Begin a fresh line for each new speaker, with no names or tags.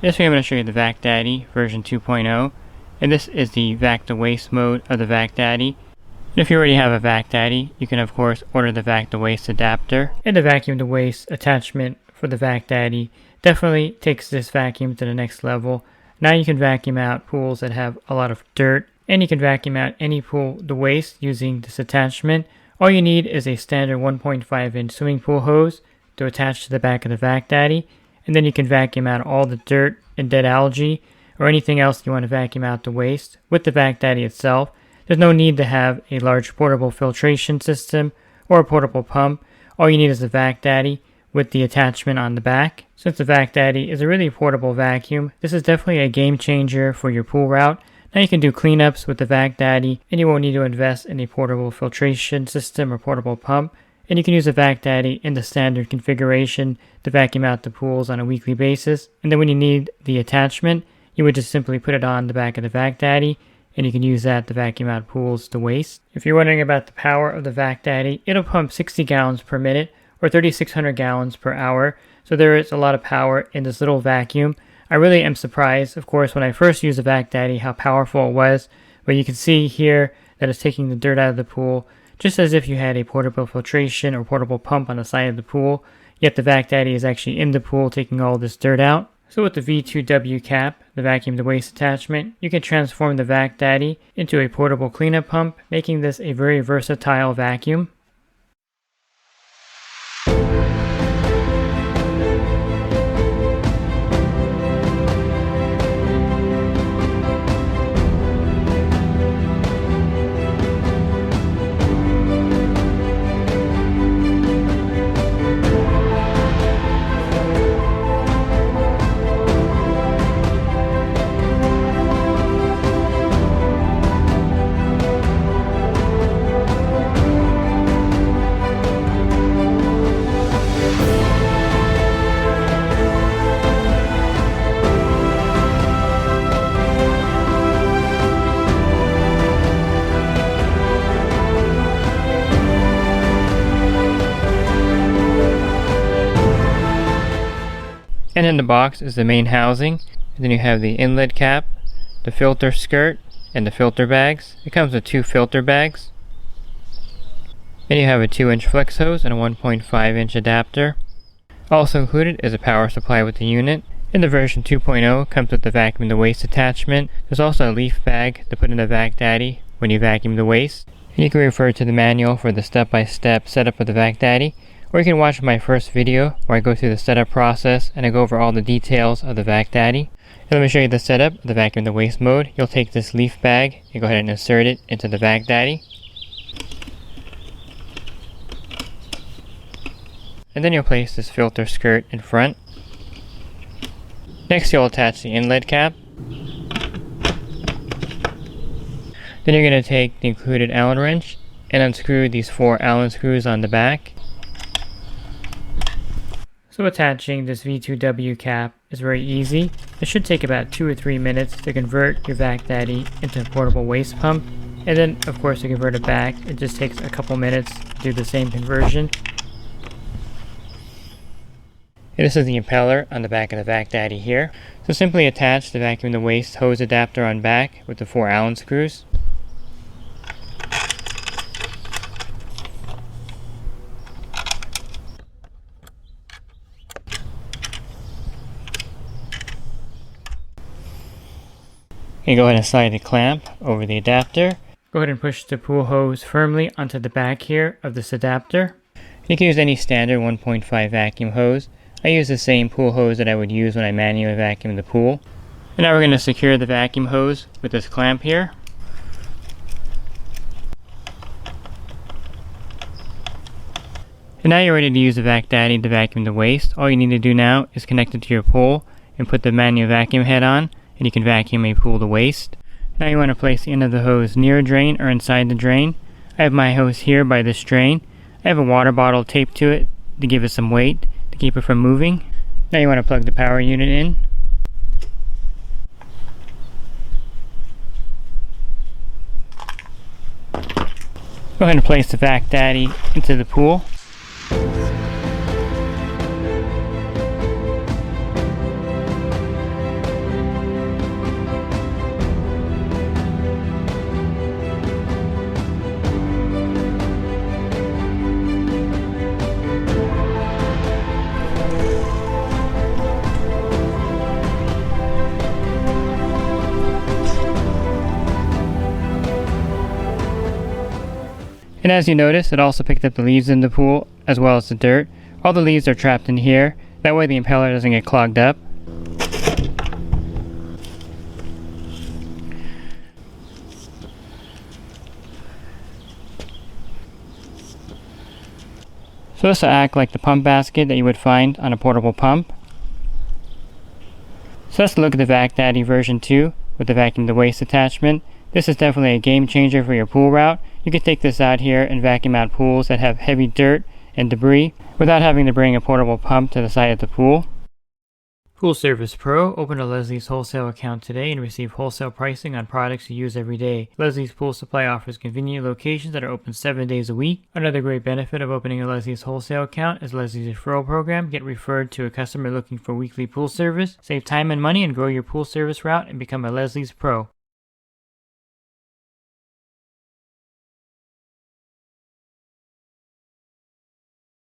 This video I'm going to show you the VacDaddy version 2.0, and this is the Vac to Waste mode of the VacDaddy. And if you already have a VacDaddy, you can of course order the Vac to Waste adapter. And the vacuum to waste attachment for the VacDaddy definitely takes this vacuum to the next level. Now you can vacuum out pools that have a lot of dirt, and you can vacuum out any pool to waste using this attachment. All you need is a standard 1.5-inch swimming pool hose to attach to the back of the VacDaddy, and then you can vacuum out all the dirt and dead algae or anything else you want to vacuum out to waste with the VacDaddy itself. There's no need to have a large portable filtration system or a portable pump. All you need is the VacDaddy with the attachment on the back. Since the VacDaddy is a really portable vacuum, this is definitely a game changer for your pool route. Now you can do cleanups with the VacDaddy, and you won't need to invest in a portable filtration system or portable pump. And you can use the VacDaddy in the standard configuration to vacuum out the pools on a weekly basis. And then when you need the attachment, you would just simply put it on the back of the VacDaddy, and you can use that to vacuum out pools to waste. If you're wondering about the power of the VacDaddy, it'll pump 60 gallons per minute or 3,600 gallons per hour. So there is a lot of power in this little vacuum. I really am surprised, of course, when I first used the VacDaddy, how powerful it was. But you can see here that it's taking the dirt out of the pool, just as if you had a portable filtration or portable pump on the side of the pool, yet the VacDaddy is actually in the pool taking all this dirt out. So with the V2W cap, the vacuum to waste attachment, you can transform the VacDaddy into a portable cleanup pump, making this a very versatile vacuum. And in the box is the main housing, and then you have the inlet cap, the filter skirt, and the filter bags. It comes with 2 filter bags. Then you have a 2-inch flex hose and a 1.5-inch adapter. Also included is a power supply with the unit. In the version 2.0 comes with the vacuum to waste attachment. There's also a leaf bag to put in the VacDaddy when you vacuum the waste. And you can refer to the manual for the step-by-step setup of the VacDaddy. Or you can watch my first video where I go through the setup process and I go over all the details of the VacDaddy. And let me show you the setup of the vacuum to waste mode. You'll take this leaf bag and go ahead and insert it into the VacDaddy. And then you'll place this filter skirt in front. Next you'll attach the inlet cap. Then you're going to take the included Allen wrench and unscrew these 4 Allen screws on the back. So attaching this V2W cap is very easy. It should take about 2 or 3 minutes to convert your VacDaddy into a portable waste pump. And then of course to convert it back, it just takes a couple minutes to do the same conversion. And this is the impeller on the back of the VacDaddy here. So simply attach the vacuum to waste hose adapter on back with the 4 Allen screws. And go ahead and slide the clamp over the adapter. Go ahead and push the pool hose firmly onto the back here of this adapter. You can use any standard 1.5 vacuum hose. I use the same pool hose that I would use when I manually vacuum the pool. And now we're going to secure the vacuum hose with this clamp here. And now you're ready to use the VacDaddy to vacuum the waste. All you need to do now is connect it to your pool and put the manual vacuum head on, and you can vacuum a pool to waste. Now you want to place the end of the hose near a drain or inside the drain. I have my hose here by this drain. I have a water bottle taped to it to give it some weight to keep it from moving. Now you want to plug the power unit in. Go ahead and place the VacDaddy into the pool. And as you notice, it also picked up the leaves in the pool as well as the dirt. All the leaves are trapped in here. That way the impeller doesn't get clogged up. So this will act like the pump basket that you would find on a portable pump. So let's look at the VacDaddy version 2 with the vacuum to waste attachment. This is definitely a game changer for your pool route. You can take this out here and vacuum out pools that have heavy dirt and debris without having to bring a portable pump to the side of the pool. Pool Service Pro, open a Leslie's wholesale account today and receive wholesale pricing on products you use every day. Leslie's Pool Supply offers convenient locations that are open 7 days a week. Another great benefit of opening a Leslie's wholesale account is Leslie's referral program. Get referred to a customer looking for weekly pool service. Save time and money and grow your pool service route and become a Leslie's Pro.